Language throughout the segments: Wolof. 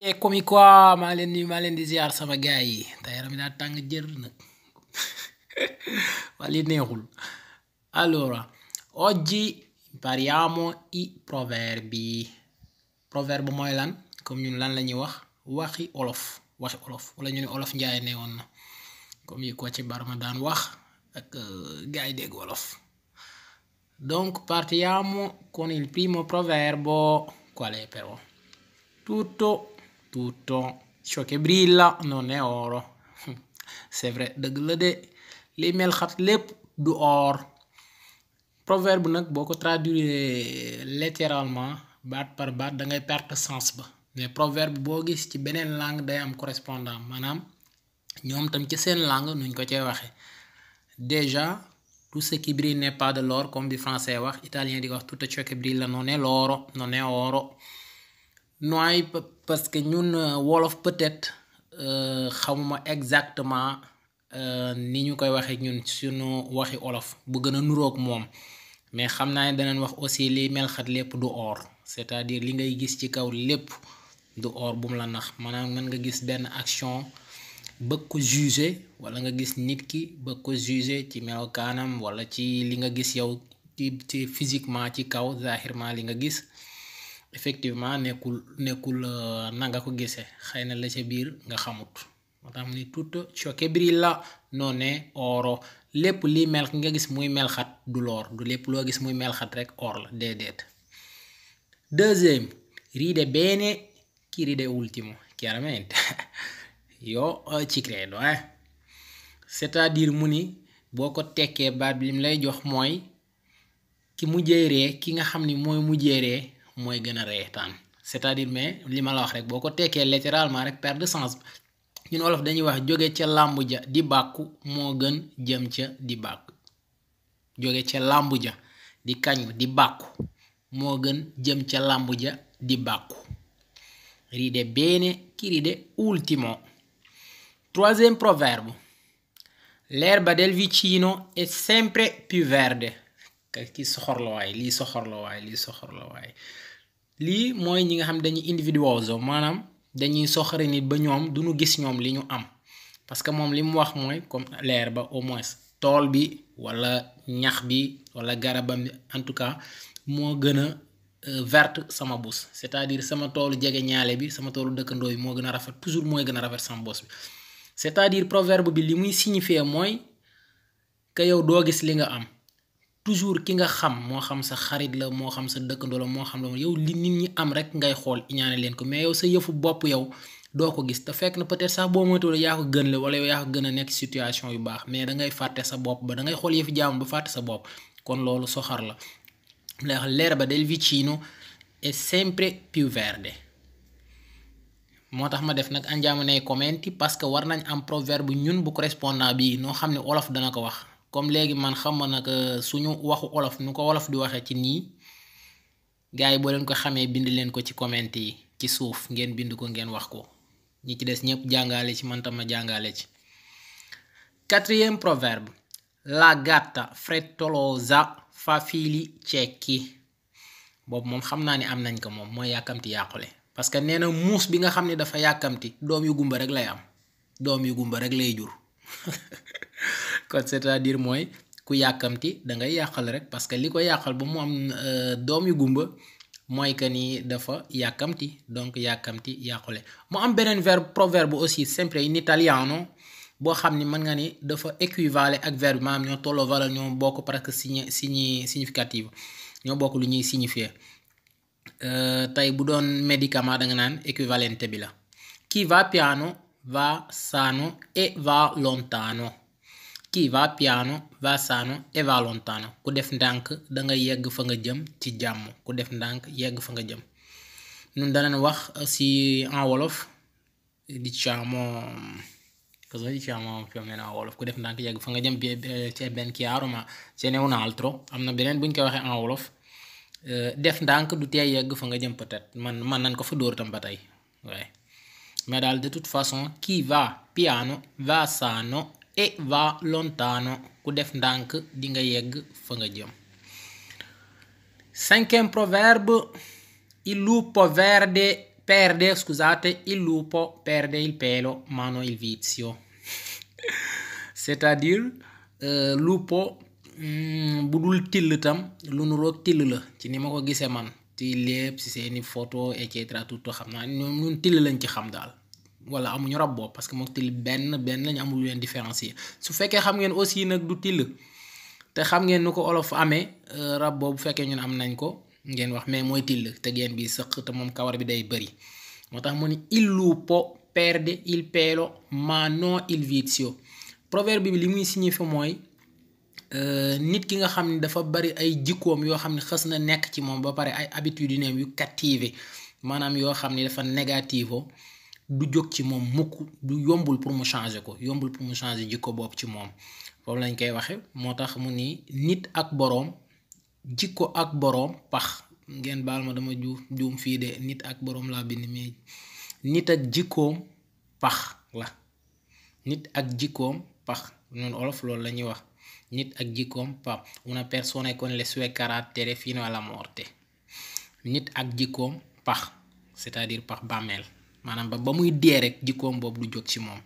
E come qua maa leen di ziar sama gaay yi tey yaram mi daa tàng jër nag wali neexul. Allora, oggi impariamo i proverbi. Proverbe mooy lan comme ñun lan la ñuy wax waxi olof wala ñu ne olof njaay ne woon na comme yi ko ci barma daan wax ak gaay dégg wolof. Donc partiamo con il primo proverbo. Qual è però? Tutto ciò che brilla non è oro. C'est vrai dëgg la de li mel xat lépp du or. Proverbe nag boo ko traduire littéralement baat par baat da ngay perte sens ba, mais proverbe boo gis ci beneen langue day am correspondant maanaam ñoom tam ci seen langue nuñ ko cee waxe. Déjà tout ce qui brille n'est pas de l'or comme di français wax, italien di wax tutto ciò che brilla non è l'oro, non è oro. Nooy parce que ñun wolof peut-être xamuma exactement ni ñu koy waxee ñun suñu waxi olof bu gën a nuroog moom, mais xam naa ne danañ wax aussi li melxat lépp du or, c'est-à-dire li ngay gis ci kaw lépp du or bu mu la nax. Maanaam mën nga gis benn action bëgg ko juger wala nga gis nit ki bëgg ko juger ci melokaanam wala ci li nga gis yow ci physiquement ci kaw zahirement li nga gis effectivement nekkul na nga ko gisee, xëy na la ca biir nga xamut. moo tax mu ni tutto ciò che brilla non è oro. Lépp li mel nga gis muy melxat du l'or, du lépp loo gis muy melxat rek or la déedéet. Deuxième, ride bene chi ride ultimo, chiaramente io ci credo c'est-à-dire mu ni boo ko tekkee baat bi lim lay jox mooy ki mujjee ree ki nga xam ni mooy mujjee ree mooy gën a reetaan. C'est-à-dire mais li ma la wax rek boo ko tekkee littéralement rek perte de sens. ñun wolof dañuy wax jóge ca làmbu ja di bàkku moo gën jëm ca di bàkku. jóge ca làmbu ja di kañu di bàkku moo gën jëm ca làmbu ja di bàkku. Ride bene chi ride ultimo. Troisième proverbe. L'erba del vicino è sempre più verde. Ki soxor la waay lii soxor la waay lii mooy ñi nga xam dañuy individuoso, maanaam dañuy soxore nit ba ñoom duñu gis ñoom li ñu am, parce que moom li mu wax mooy comme l'herbe au moins tool bi wala ñax bi wala garabam bi en tout cas moo gën a verte sama bos, c'est-à-dire sama toolu jege ñaale bi sama toolu dëkkandoo bi moo gën a rafet, toujours mooy gën a rafet sama bos bi. C'est-à-dire proverbe bi li muy signifier mooy que yow doo gis li nga am. Toujours ki nga xam moo xam sa xarit la moo xam sa dëkkandoo la moo xam la yow li nit ñi am rek ngay xool iñaane leen ko, mais yow sa yëfu bopp yow doo ko gis te fekk na peut-être sax boo moytuwul yaa ko gën la wala yow yaa ko gën a nekk situation yu baax, mais da ngay fàtte sa bopp ba da ngay xool yëfi jaamu ba fàtte sa bopp, kon loolu soxar la. L'erba del vicino è sempre più verde. moo tax ma def nag andiamo nei commenti parce que war nañ am proverbe ñun bu correspondant bi noo xam ne olof dana ko wax. Comme léegi man xam ma nag suñu waxu olof nu ko wolof di waxee ci nii, gars yi boo leen ko xamee bind leen ko ci comment yi ci suuf ngeen bind ko ngeen wax ko ñi ci des ñëpp jàngale ci man tam ma jàngale ci. Quatrième proverbe. La gatta frettolosa fa fili ciechi. boobu moom xam naa ni am nañ ko moom mooy yàkkamti yàqule, parce que nee na muus bi nga xam ne dafa yàkkamti doom yu gumba rek lay am, doom yu gumba rek lay jur. kon c'est-à-dire mooy ku yàkkamti da ngay yàqal rek, parce que li ko yàqal ba mu am doom yu gumba mooy que ni dafa yàkkamti, donc yàkkamti yàqule. mu am beneen proverbe aussi sempre in italiano boo xam ni mën nga ni dafa équivalent ak verbe bi maanaam ñoo tolloo valeur ñoo bokk presque significative ñoo bokk lu ñuy signifier. tey bu doon médicament da nga naan équivalente bi la. Chi va piano va sano e va lontano. Chi va piano va sano e va lontano. ku def ndànk da nga yegg fa nga jëm ci jàmm, ku def ndànk yegg fa nga jëm. ñun danañ wax si en wolof diciamo più o meno en wolof ku def ndànk yegg fa nga jëm. C'è ben chiaro ma ce n'è un altro, am na beneen buñ koy waxee en wolof def ndànk du tee yegg fa nga jëm peut-être man nañ ko fa dóor tam ba tey waaye mais daal de toute façon chi va piano va sano e va lontano. ku def ndànk di nga yegg fa nga jëm. Cinquième proverbe. Il lupo verde perde, scusate, il lupo perde il pelo ma non il vizio. C'est-à-dire lupo bu dul till tam lu nu roog till la ci ni ma ko gisee man ci lépp ci seeni photo et cetera tout xam naa ñun till lañ ci xam daal wala amuñu rab boobu parce que moom till benn lañ amul leen différencier su fekkee xam ngeen aussi nag du till te xam ngeen nu ko olof amee rab boobu bu fekkee ñun am nañ ko ngeen wax mais mooy till te geen bi sëq te moom kawar bi day bëri moo tax mu ni il lupo perde il pelo ma non il vizio proverbe bi li muy signifie mooy nit ki nga xam ne dafa bari ay jikkoom yoo xam ne xës na nekk ci moom ba pare ay habitudes yu captivé maanaam yoo xam ne dafa négativo du jóg ci moom mukk du yombul pour mu changer ko yombul pour mu changer jikko bopp ci moom foofu lañ koy waxe moo tax mu ni nit ak boroom jikko ak boroom pax ngeen baal ma dama juum fii de nit ak boroom laa bind mais nit ak jikkoom pax la nit ak jikkoom pax ñun olof loolu la ñuy wax nit ak jikkoom pax una persona con le sue carattere fino alla morte nit ak jikkoom pax c'est-à-dire pax bàmmeel maanaam ba muy dee rek jikkoom boobu du jóg ci moom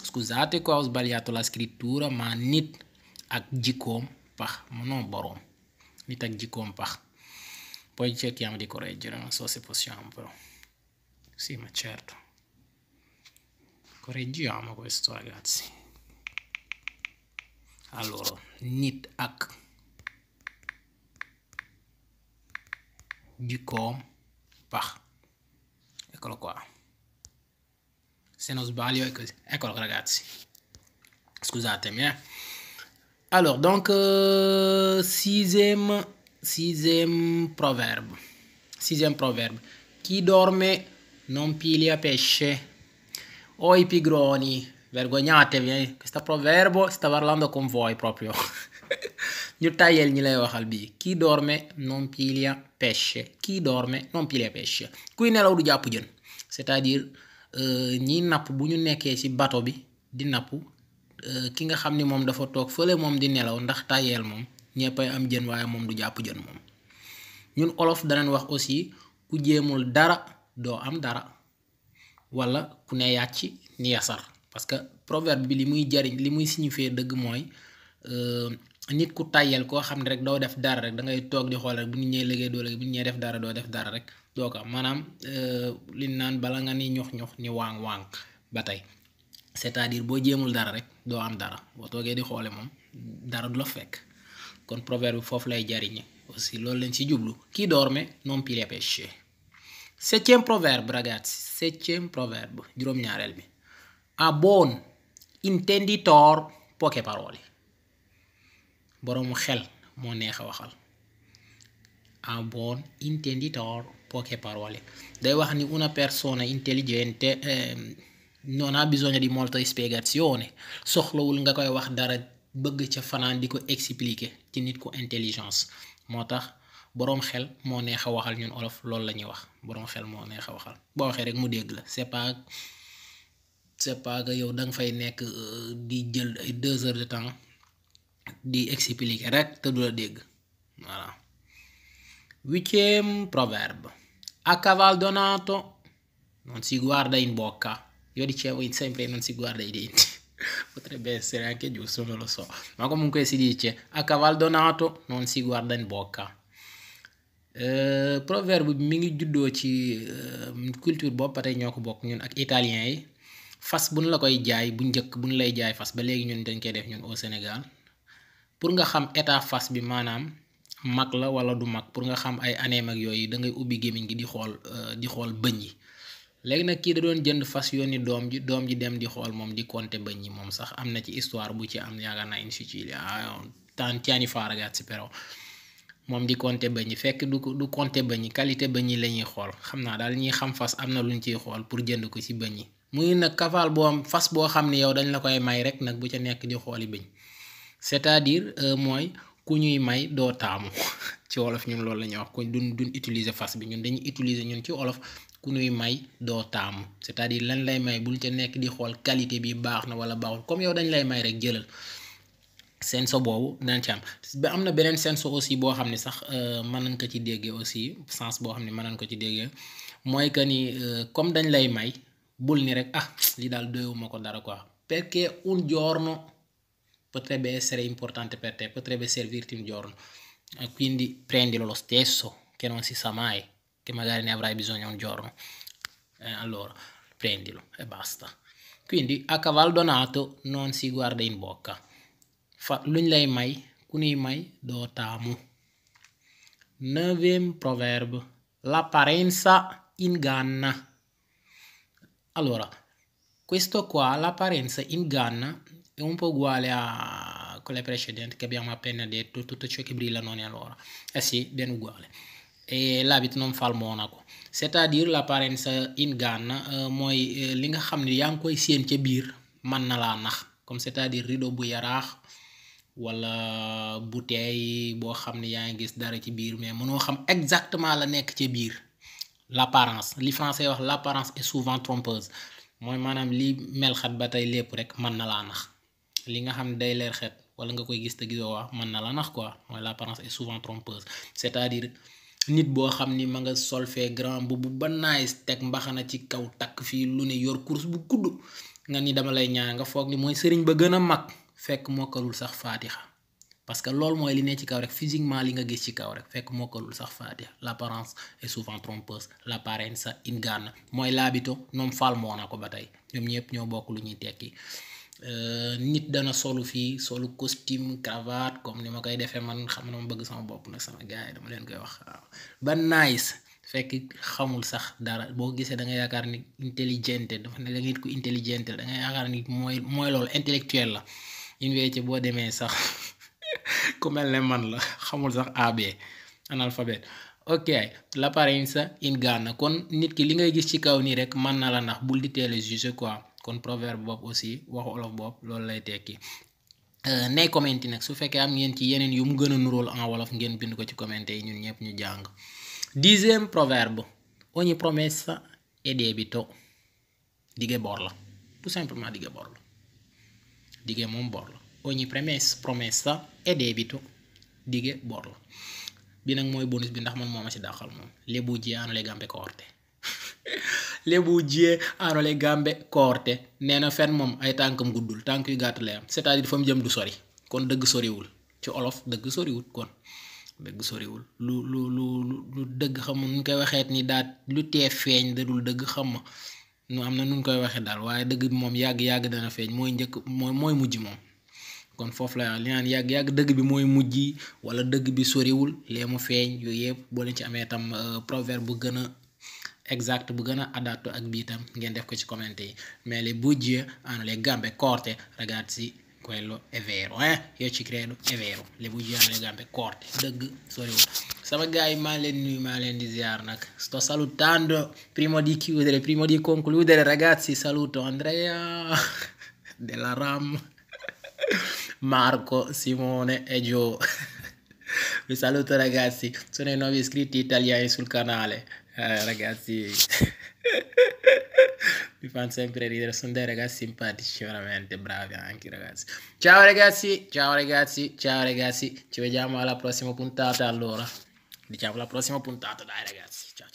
scusate qua ho sbagliato la scrittura ma nit ak jikkoom pax non boroom nit ak jikkoom pax poi cerchiamo di correggere non so se possiamo però sì ma certo correggiamo questo ragazzi allora nit ak jikkoom pax eccolo qua se non sbaglio è così eccolo ragazzi scusatemi alors donc sixième proverbe chi dorme non piglia pesce o i pigroni vergognatevi questo proverbo sta parlando con voi proprio ñu tàyyeel ñi lay waxal bii chi dorme non piglia pesce kuy nelaw du jàpp jën c'est-à-dire ñi napp bu ñu nekkee ci bato bi di napp ki nga xam ni moom dafa toog fële moom di nelaw ndax tàyyeel moom ñeppay am jën waaye moom du jàpp jën moom ñun olof danañ wax aussi ku jéemul dara doo am dara wala ku ne yàcc ni yasar parce que proverbe bi li muy jariñ li muy signifier dëgg mooy nit ku tàyyeel koo xam ne rek doo def dara rek da ngay toog di xool rek bu nit ñee liggéey doo liggéey bu nit ñee def dara doo def dara rek doo ko maanaam li naan bala nga ni ñox ni waang ba tey c'est-à-dire boo jéemul dara rek doo am dara boo toogee di xoole moom dara du la fekk kon proverbe bi foofu lay jariñe aussi loolu lañ ci jublu chi dorme non piglia pesce septième proverbe ragazzi juróom-ñaareel bi a buon intenditor poche parole boroomu xel moo neex a waxal a buon intenditor poche parole day wax ni una persona intelligente non ha bisogno di molta spiegazione soxlawul nga koy wax dara bëgg ca fanaan di ko expliquer ci nit ku intelligence moo tax boroom xel moo neex a waxal ñun olof loolu la ñuy wax boroom xel moo neex a waxal boo waxee rek mu dégg la c'est pas que yow da nga fay nekk di jël ay 2 heures de temps di expliquer rek te du la dégg voilà. Huitième proverbe a caval donato non si guarda in bocca. Io dicevo sempre non si guarda i denti potrebbe essere anche giusto, non lo so, ma comunque si dice a caval donato non si guarda in bocca. Proverbe bi mi ngi juddoo ci culture boobu ba tey ñoo ko bokk ñun ak italien yi fas buñ la koy jaay bu njëkk buñ lay jaay fas ba léegi ñun dañ koy def ñun au Sénégal pour nga xam état fas bi maanaam mag la wala du mag pour nga xam ay aneem ak yooyu da ngay ubbi gémmiñ gi di xool bëñ yi léegi nag kii da doon jënd fas yónni doom ji dem di xool moom di compter bëñ yi moom sax am na ci histoire bu ci am yaakaar naa in Sicilia tanti anni fa ragazzi però moom di compter bëñ yi fekk du compter bëñ yi qualité bëñ yi la ñuy xool xam naa daal ñuy xam fas am na luñ ciy xool pour jënd ko ci bëñ yi muy nag cavale boo am fas boo xam ne yow dañ la koy may rek nag bu ca nekk di xooli bëñ c'est-à-dire mooy ku ñuy may doo taamu ci wolof ñun loolu la ñuy wax ko duñ utiliser fas bi ñun dañuy utiliser ñun ci wolof ku ñuy may doo taamu c'est-à-dire lan lay may bul ca nekk di xool qualité bi baax na wala baaxul comme yow dañ lay may rek jëlal senso boobu dinañ ci am ba am na beneen senso aussi boo xam ne sax mën nañ ko ci déggee aussi sens boo xam ne mën nañ ko ci déggee mooy que ni comme dañ lay may bul ni rek ah li daal doyuma ko dara quoi, perché un giorno potrebbe essere importante per te, potrebbe servirti un giorno, e quindi prendilo lo stesso, che non si sa mai, che magari ne avrai bisogno un giorno, allora prendilo e basta. Quindi a cavaldonato non si guarda in bocca, luñ lay may ku ñuy may doo taamu. Neuvième proverbe, l'apparenza inganna. Allora, questo qua, l'apparenza inganna, è un po' uguale a quelle precedenti che abbiamo appena detto, tutto ciò che brilla non è allora. Eh sì, ben uguale. Et l'habit non fa il monaco, c'est-à-dire l'apparence inganna mooy li nga xam ne yaa ngi koy séen ca biir mën na laa nax, comme c'est-à-dire rideau bu yaraax wala bouteille boo xam ne yaa ngi gis dara ci biir mais mënoo xam exactement la nekk ca biir. L'apparence li français wax l'apparence est souvent trompeuse, mooy maanaam li mel xat ba tey lépp rek mën na laa nax, li nga xam ne day leer xet wala nga koy gis te gisoo wax mën na la nax quoi, mooy l'apparence est souvent trompeuse. C'est-à-dire nit boo xam ni ma nga sol fee grand bu ba nice teg mbaxana ci kaw takk fii lu ne yor course bu kudd nga ni dama lay ñaan nga foog ni mooy sëriñ ba gën a mag fekk mokkalul sax faatixa, parce que loolu mooy li ne ci kaw rek physiquement li nga gis ci kaw rek fekk mokkalul sax faatixa. L'apparence est souvent trompeuse, l'apparenza inganna, mooy l'abito non fa il monaco ba tey, ñoom ñëpp ñoo bokk lu ñuy tekki. Nit dana solu fii solu costume cravate comme ni ma koy defee man, xam na ma bëgg sama bopp nag sama gars yi dama leen koy wax waaw ba nice fekk xamul sax dara, boo gisee da nga yaakaar ni intelligente, dafa ne da nga nit ku intelligente da nga yaakaar ni mooy loolu intellectuel la, invece boo demee sax ku mel ne man la xamul sax AB, analphabète. Ok, l'apparenza inganna, kon nit ki li ngay gis ci kaw nii rek mën na la nax, bul di teel a juger quoi. kon proverbe boobu aussi waxu olof boobu loolu lay tekki. nay commenti nag su fekkee am ngeen ci yeneen yu mu gën a nuróol en wolof ngeen bind ko ci commenté yi ñun ñëpp ñu jàng. 10e proverbe, ogni promessa è debito. Dige bor la, tout simplement dige bor la, dige moom bor la. Ogni promessa è debito, dige bor la. Bi nag mooy bonus bi ndax man moo ma ci dàqal moom. Le bugie hanno le gambe corte. Le bugie hanno le gambe corte, nee na fen moom ay tànkam guddul, tànk yu gàtt lay am, c'est-à-dire fa mu jëm du sori, kon dëgg soriwul ci olof, dëgg soriwul kon dëgg soriwul lu dëgg xam nu koy waxeet ni daat lu tee feeñ da dul dëgg xam ma nu am na nu koy waxee daal, waaye dëgg bi moom yàgg dana feeñ, mooy njëkk mooy mujj moom. kon foofu la li naan yàgg dëgg bi mooy mujj wala dëgg bi soriwul lee mu feeñ, yooyu yëpp boo leen ci amee tam proverbe bu gën a exact bu gën a adatto ak bii tam ngeen def ko ci commenté yi. Mais le bugie hanno le gambe corte, ragazzi, quello è vero, io ci credo, è vero, le bugie hanno le gambe corte, dëgg soriwul. Sama gars yi maa leen nuyu, maa leen di ziar nag, sto salutando prima di concludere ragazzi, saluto Andrea della RAM, Marco, Simone e Joe. Vi saluto ragazzi, sono i nuovi iscritti italiani sul canale, ragazzi mi fanno sempre ridere, sono dei ragazzi simpatici, veramente bravi anche ragazzi. Ciao ragazzi, ci vediamo alla prossima puntata, allora diciamo la prossima puntata, dai ragazzi, ciao.